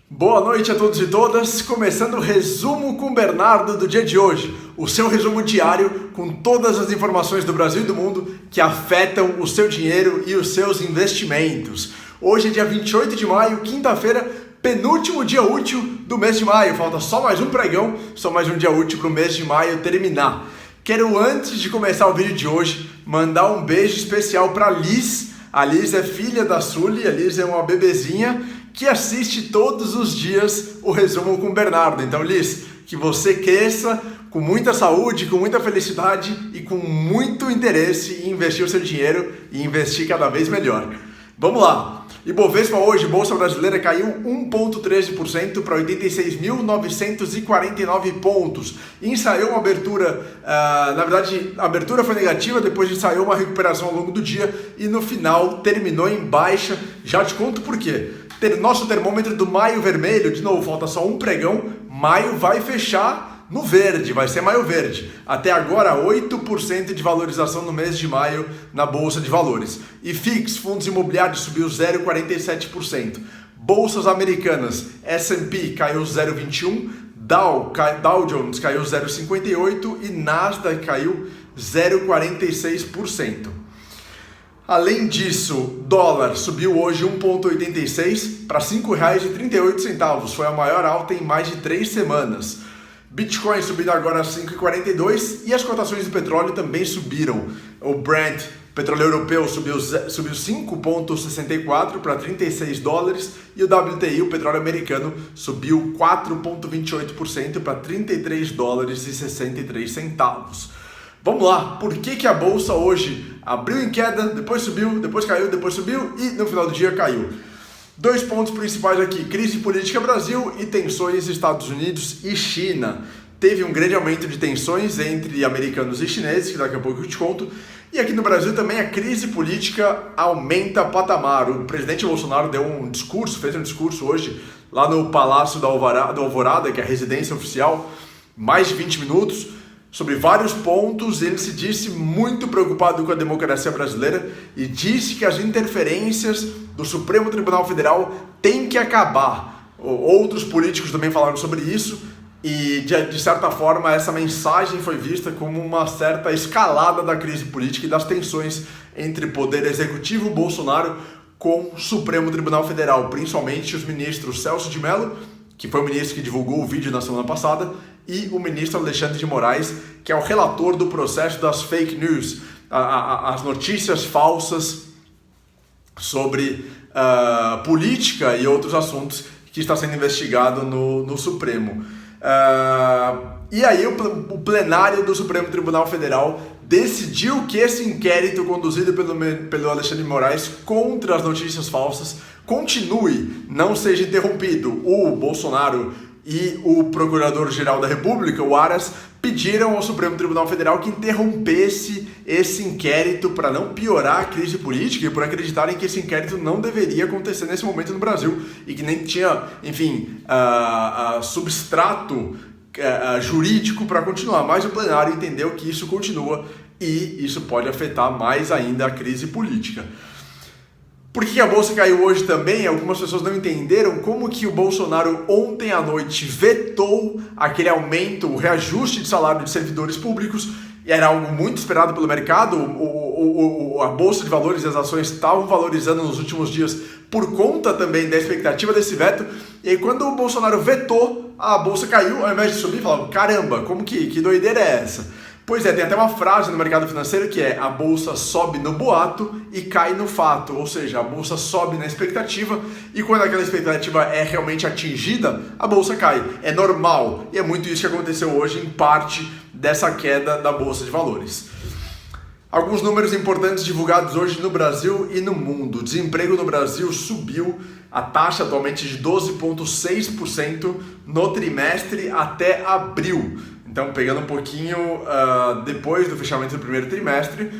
Boa noite a todos e todas, começando o resumo com Bernardo do dia de hoje, o seu resumo diário com todas as informações do Brasil e do mundo que afetam o seu dinheiro e os seus investimentos. Hoje é dia 28 de maio, quinta-feira, penúltimo dia útil do mês de maio, falta só mais um pregão, só mais um dia útil para o mês de maio terminar. Quero, antes de começar o vídeo de hoje, mandar um beijo especial para Liz. A Liz é filha da Sully, a Liz é uma bebezinha que assiste todos os dias o resumo com o Bernardo. Então, Liz, que você cresça com muita saúde, com muita felicidade e com muito interesse em investir o seu dinheiro e investir cada vez melhor. Vamos lá! Ibovespa hoje, Bolsa Brasileira, caiu 1,13% para 86.949 pontos. Ensaiou uma abertura, na verdade, a abertura foi negativa, depois ensaiou uma recuperação ao longo do dia e no final terminou em baixa. Já te conto por quê. Nosso termômetro do maio vermelho, de novo, falta só um pregão, maio vai fechar no verde, vai ser maio verde. Até agora, 8% de valorização no mês de maio na Bolsa de Valores. E FIX, fundos imobiliários, subiu 0,47%. Bolsas americanas, S&P caiu 0,21%, Dow Jones caiu 0,58% e Nasdaq caiu 0,46%. Além disso, dólar subiu hoje 1,86 para R$ 5,38, foi a maior alta em mais de 3 semanas. Bitcoin subindo agora a 5,42 e as cotações do petróleo também subiram. O Brent, petróleo europeu, subiu 5,64 para $36 e o WTI, o petróleo americano, subiu 4,28% para $33,63. Vamos lá, por que a bolsa hoje abriu em queda, depois subiu, depois caiu, depois subiu e no final do dia caiu? 2 pontos principais aqui, crise política Brasil e tensões Estados Unidos e China. Teve um grande aumento de tensões entre americanos e chineses, que daqui a pouco eu te conto. E aqui no Brasil também a crise política aumenta patamar. O presidente Bolsonaro fez um discurso hoje lá no Palácio do Alvorada, que é a residência oficial, mais de 20 minutos, sobre vários pontos. Ele se disse muito preocupado com a democracia brasileira e disse que as interferências do Supremo Tribunal Federal têm que acabar. Outros políticos também falaram sobre isso e, de certa forma, essa mensagem foi vista como uma certa escalada da crise política e das tensões entre o Poder Executivo Bolsonaro com o Supremo Tribunal Federal, principalmente os ministros Celso de Mello, que foi o ministro que divulgou o vídeo na semana passada, e o ministro Alexandre de Moraes, que é o relator do processo das fake news, as notícias falsas sobre política e outros assuntos que está sendo investigado no Supremo. E aí o plenário do Supremo Tribunal Federal decidiu que esse inquérito conduzido pelo Alexandre de Moraes contra as notícias falsas continue, não seja interrompido. O Bolsonaro e o Procurador-Geral da República, o Aras, pediram ao Supremo Tribunal Federal que interrompesse esse inquérito para não piorar a crise política e por acreditarem que esse inquérito não deveria acontecer nesse momento no Brasil e que nem tinha, enfim, substrato jurídico para continuar. Mas o plenário entendeu que isso continua e isso pode afetar mais ainda a crise política. Por que a bolsa caiu hoje também? Algumas pessoas não entenderam como que o Bolsonaro ontem à noite vetou aquele aumento, o reajuste de salário de servidores públicos. Era algo muito esperado pelo mercado. A bolsa de valores e as ações estavam valorizando nos últimos dias por conta também da expectativa desse veto. E aí quando o Bolsonaro vetou, a bolsa caiu, ao invés de subir, falavam, caramba, como que doideira é essa? Pois é, tem até uma frase no mercado financeiro que é: a bolsa sobe no boato e cai no fato, ou seja, a bolsa sobe na expectativa e quando aquela expectativa é realmente atingida, a bolsa cai. É normal e é muito isso que aconteceu hoje em parte dessa queda da bolsa de valores. Alguns números importantes divulgados hoje no Brasil e no mundo. O desemprego no Brasil subiu, a taxa atualmente de 12,6% no trimestre até abril. Então, pegando um pouquinho depois do fechamento do primeiro trimestre,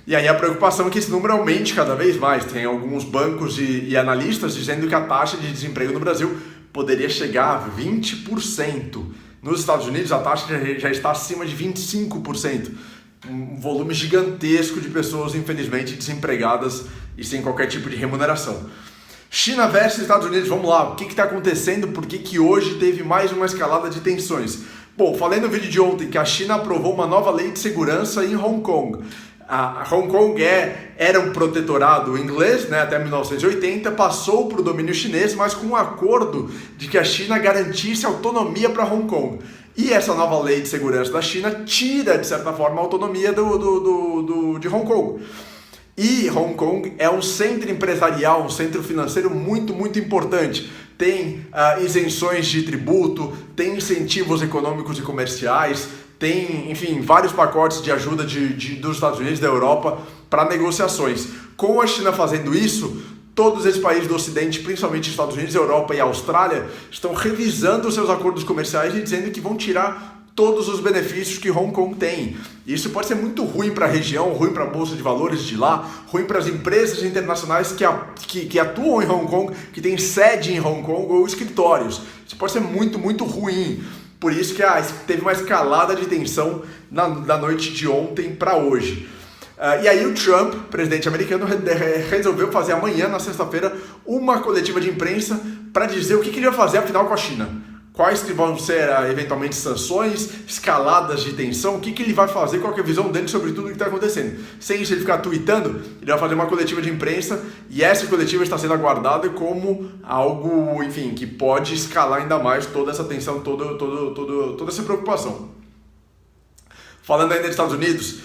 e aí a preocupação é que esse número aumente cada vez mais. Tem alguns bancos e analistas dizendo que a taxa de desemprego no Brasil poderia chegar a 20%. Nos Estados Unidos, a taxa já está acima de 25%. Um volume gigantesco de pessoas, infelizmente, desempregadas e sem qualquer tipo de remuneração. China versus Estados Unidos, vamos lá, o que está acontecendo? Por que hoje teve mais uma escalada de tensões? Bom, falei no vídeo de ontem que a China aprovou uma nova lei de segurança em Hong Kong. A Hong Kong era um protetorado inglês, né, até 1980, passou para o domínio chinês, mas com um acordo de que a China garantisse autonomia para Hong Kong. E essa nova lei de segurança da China tira, de certa forma, a autonomia de Hong Kong. E Hong Kong é um centro empresarial, um centro financeiro muito, muito importante. Tem isenções de tributo, tem incentivos econômicos e comerciais, tem, enfim, vários pacotes de ajuda dos Estados Unidos e da Europa para negociações. Com a China fazendo isso, todos esses países do Ocidente, principalmente Estados Unidos, Europa e Austrália, estão revisando os seus acordos comerciais e dizendo que vão tirar todos os benefícios que Hong Kong tem. Isso pode ser muito ruim para a região, ruim para a Bolsa de Valores de lá, ruim para as empresas internacionais que atuam em Hong Kong, que têm sede em Hong Kong ou escritórios. Isso pode ser muito, muito ruim. Por isso que teve uma escalada de tensão da noite de ontem para hoje. E aí o Trump, presidente americano, resolveu fazer amanhã, na sexta-feira, uma coletiva de imprensa para dizer o que ele vai fazer afinal com a China. Quais que vão ser eventualmente sanções, escaladas de tensão, o que ele vai fazer, qual que é a visão dele sobre tudo o que está acontecendo. Sem isso ele ficar tweetando, ele vai fazer uma coletiva de imprensa e essa coletiva está sendo aguardada como algo, enfim, que pode escalar ainda mais toda essa tensão, toda essa preocupação. Falando ainda dos Estados Unidos,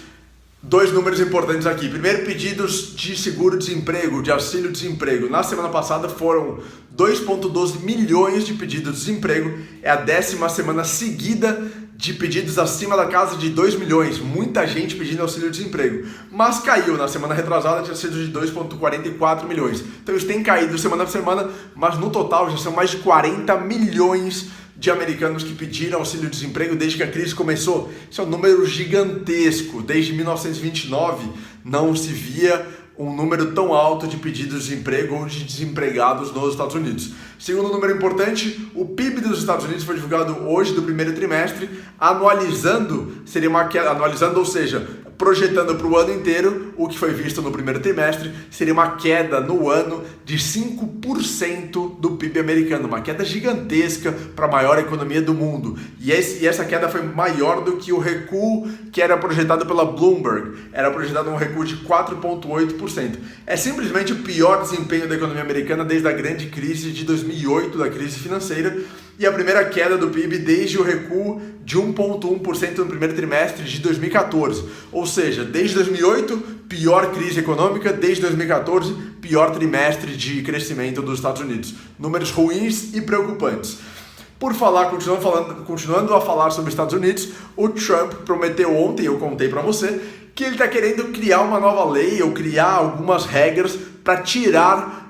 dois números importantes aqui. Primeiro, pedidos de seguro-desemprego, de auxílio-desemprego. Na semana passada foram 2,12 milhões de pedidos de desemprego. É a 10ª semana seguida de pedidos acima da casa de 2 milhões. Muita gente pedindo auxílio-desemprego. Mas caiu. Na semana retrasada tinha sido de 2,44 milhões. Então eles têm caído semana por semana, mas no total já são mais de 40 milhões de americanos que pediram auxílio-desemprego desde que a crise começou. Isso é um número gigantesco. Desde 1929 não se via um número tão alto de pedidos de emprego ou de desempregados nos Estados Unidos. Segundo número importante, o PIB dos Estados Unidos foi divulgado hoje do primeiro trimestre, anualizando, seria uma queda, anualizando, ou seja, projetando para o ano inteiro, o que foi visto no primeiro trimestre, seria uma queda no ano de 5% do PIB americano, uma queda gigantesca para a maior economia do mundo. E essa queda foi maior do que o recuo que era projetado pela Bloomberg, era projetado um recuo de 4,8%. É simplesmente o pior desempenho da economia americana desde a grande crise de 2008, da crise financeira, e a primeira queda do PIB desde o recuo de 1,1% no primeiro trimestre de 2014. Ou seja, desde 2008, pior crise econômica, desde 2014, pior trimestre de crescimento dos Estados Unidos. Números ruins e preocupantes. Por falar, continuando a falar sobre os Estados Unidos, o Trump prometeu ontem, eu contei para você, que ele está querendo criar uma nova lei ou criar algumas regras para tirar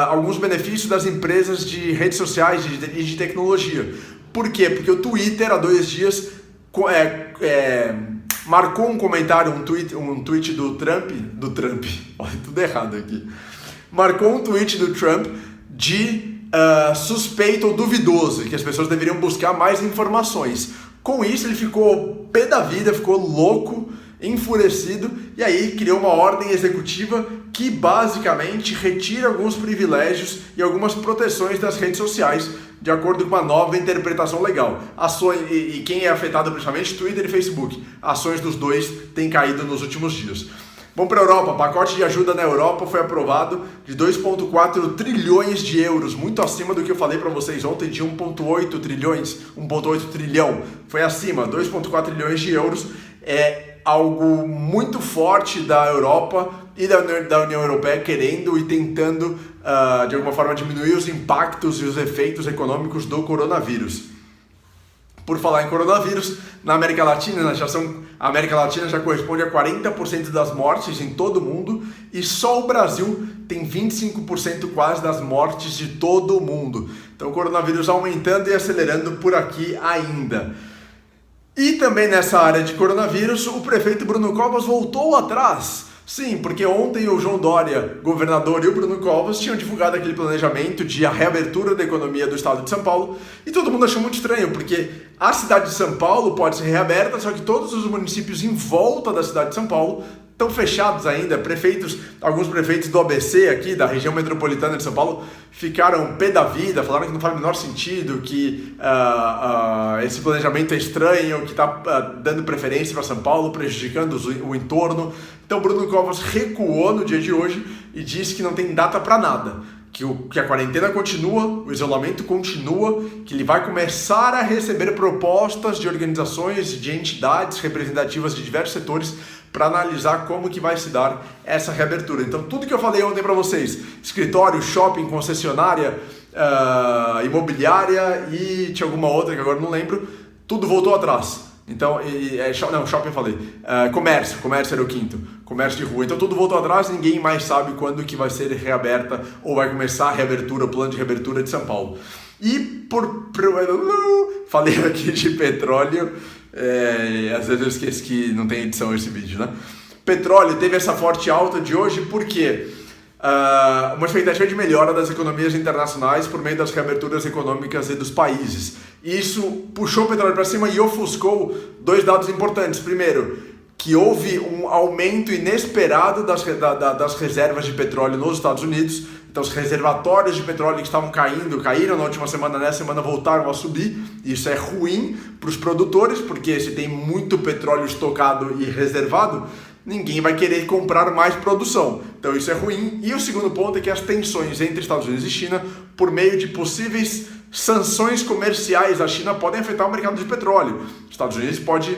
alguns benefícios das empresas de redes sociais e de tecnologia. Por quê? Porque o Twitter, há 2 dias, marcou um comentário, um tweet do Trump, olha, tudo errado aqui, marcou um tweet do Trump de suspeito ou duvidoso, que as pessoas deveriam buscar mais informações. Com isso ele ficou pé da vida, ficou louco, enfurecido, e aí criou uma ordem executiva que basicamente retira alguns privilégios e algumas proteções das redes sociais, de acordo com uma nova interpretação legal. E quem é afetado principalmente? Twitter e Facebook. Ações dos dois têm caído nos últimos dias. Vamos para a Europa. O pacote de ajuda na Europa foi aprovado de 2,4 trilhões de euros, muito acima do que eu falei para vocês ontem de 1,8 trilhão. Foi acima, 2,4 trilhões de euros. É algo muito forte da Europa e da União Europeia querendo e tentando, de alguma forma, diminuir os impactos e os efeitos econômicos do coronavírus. Por falar em coronavírus, na América Latina, a América Latina já corresponde a 40% das mortes em todo o mundo e só o Brasil tem 25% quase das mortes de todo o mundo. Então o coronavírus aumentando e acelerando por aqui ainda. E também nessa área de coronavírus, o prefeito Bruno Covas voltou atrás. Sim, porque ontem o João Dória, governador, e o Bruno Covas tinham divulgado aquele planejamento de a reabertura da economia do estado de São Paulo e todo mundo achou muito estranho, porque a cidade de São Paulo pode ser reaberta, só que todos os municípios em volta da cidade de São Paulo estão fechados ainda. Alguns prefeitos do ABC aqui, da região metropolitana de São Paulo, ficaram pé da vida, falaram que não faz o menor sentido, que esse planejamento é estranho, que está dando preferência para São Paulo, prejudicando o entorno. Então Bruno Covas recuou no dia de hoje e disse que não tem data para nada. Que a quarentena continua, o isolamento continua, que ele vai começar a receber propostas de organizações, de entidades representativas de diversos setores para analisar como que vai se dar essa reabertura. Então tudo que eu falei ontem para vocês, escritório, shopping, concessionária, imobiliária e tinha alguma outra que agora não lembro, tudo voltou atrás. Então, shopping eu falei, comércio era o quinto, comércio de rua. Então tudo voltou atrás, ninguém mais sabe quando que vai ser reaberta ou vai começar a reabertura, o plano de reabertura de São Paulo. E falei aqui de petróleo, às vezes eu esqueço que não tem edição esse vídeo, né? Petróleo teve essa forte alta de hoje porque uma expectativa de melhora das economias internacionais por meio das reaberturas econômicas e dos países. Isso puxou o petróleo para cima e ofuscou dois dados importantes. Primeiro, que houve um aumento inesperado das reservas de petróleo nos Estados Unidos. Então os reservatórios de petróleo que estavam caíram na última semana, nessa semana voltaram a subir. Isso é ruim para os produtores, porque se tem muito petróleo estocado e reservado, ninguém vai querer comprar mais produção. Então isso é ruim. E o segundo ponto é que as tensões entre Estados Unidos e China, por meio de possíveis sanções comerciais à China, podem afetar o mercado de petróleo. Os Estados Unidos pode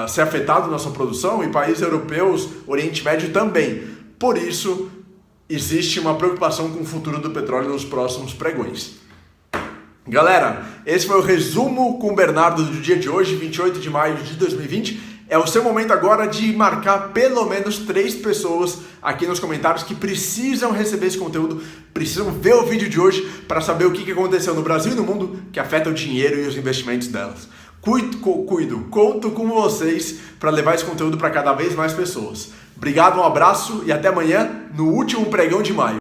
ser afetado na sua produção e países europeus, Oriente Médio também. Por isso, existe uma preocupação com o futuro do petróleo nos próximos pregões. Galera, esse foi o resumo com o Bernardo do dia de hoje, 28 de maio de 2020. É o seu momento agora de marcar pelo menos 3 pessoas aqui nos comentários que precisam receber esse conteúdo, precisam ver o vídeo de hoje para saber o que aconteceu no Brasil e no mundo que afeta o dinheiro e os investimentos delas. Conto com vocês para levar esse conteúdo para cada vez mais pessoas. Obrigado, um abraço e até amanhã no último pregão de maio.